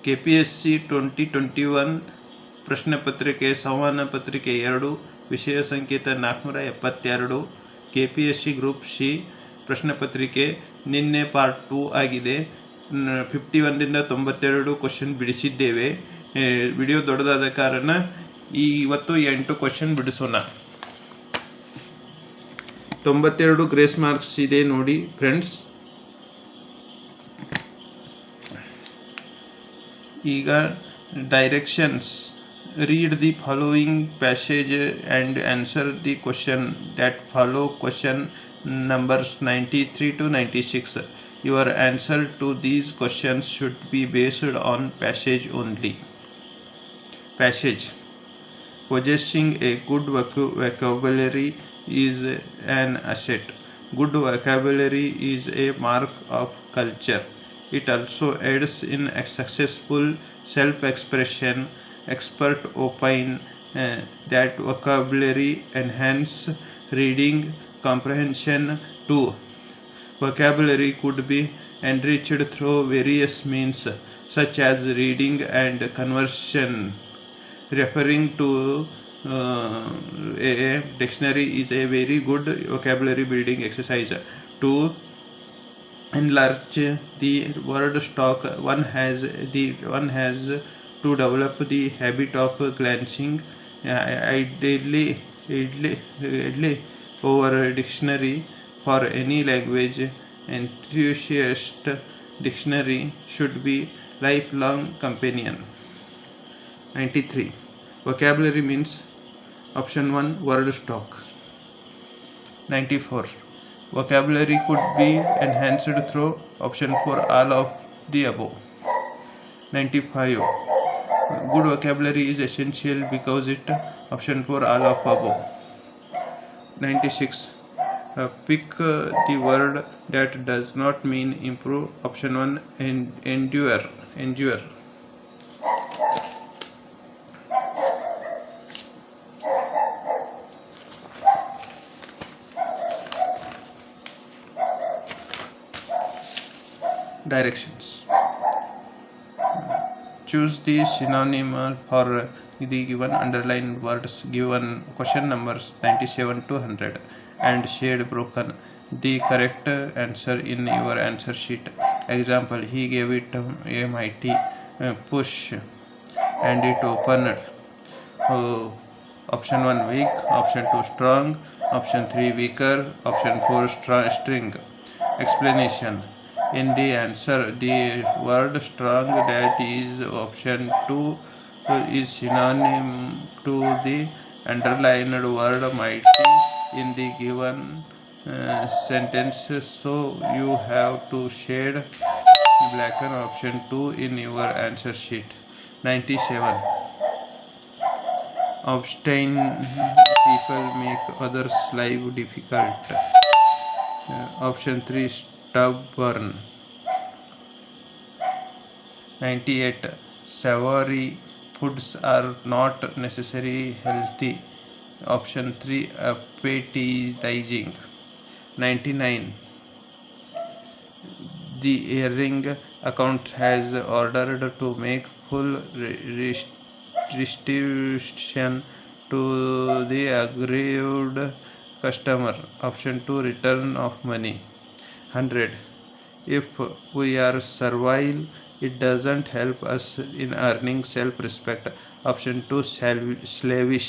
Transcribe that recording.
KPSC 2021 ಪ್ರಶ್ನೆ ಪತ್ರಿಕೆ ಸಂವಹನ ಪತ್ರಿಕೆ 2 ವಿಷಯ ಸಂಕೇತ 472 KPSC ಗ್ರೂಪ್ ಸಿ ಪ್ರಶ್ನೆ ಪತ್ರಿಕೆ ನಿನ್ನೆ ಪಾರ್ಟ್ 2 ಆಗಿದೆ. 51 ರಿಂದ 92 ಕ್ವಶನ್ ಬಿಡಿಸಿದ್ದೇವೆ. ವಿಡಿಯೋ ದೊಡ್ಡದಾದ ಕಾರಣ ಇವತ್ತು 8 ಕ್ವಶನ್ ಬಿಡಿಸೋಣ. 92 ಗ್ರೇಸ್ ಮಾರ್ಕ್ಸ್ ಇದೆ ನೋಡಿ ಫ್ರೆಂಡ್ಸ್. ಈಗ directions. read the following passage and answer the question that follow. Question numbers 93 to 96. Your answer to these questions should be based on passage only. Passage. Possessing a good vocabulary is an asset. Good vocabulary is a mark of culture. It also aids in a successful self-expression. Expert opine that vocabulary enhance reading comprehension too. Vocabulary could be enriched through various means such as reading and conversation. Referring to a dictionary is a very good vocabulary building exercise. To enlarge the word stock, one has to develop the habit of glancing ideally over a dictionary. For any language enthusiast, dictionary should be lifelong companion. 93. Vocabulary means option 1 word stock. 94. Vocabulary could be enhanced through option 4 all of the above. 95. Good vocabulary is essential because it option 4 all of above. 96. Pick the word that does not mean improve. Option 1 endure. Directions. Choose the synonym for the given underlined words given question numbers 97 to 100 and shade broken the correct answer in your answer sheet. Example: he gave it a mighty push and it opened. Option 1 weak, option 2 strong, option 3 weaker, option 4 string. Explanation. In the answer, the word strong, that is option 2, is synonym to the underlined word mighty in the given sentence, so you have to shade blacken option 2 in your answer sheet. 97. Obstain people make others' life difficult. Option 3 stubborn. 98. Savory foods are not necessarily healthy. Option 3 appetizing. 99. The hearing account has ordered to make full restitution to the aggrieved customer. Option 2 return of money. 100. If we are servile, it doesn't help us in earning self-respect. Option 2 slavish.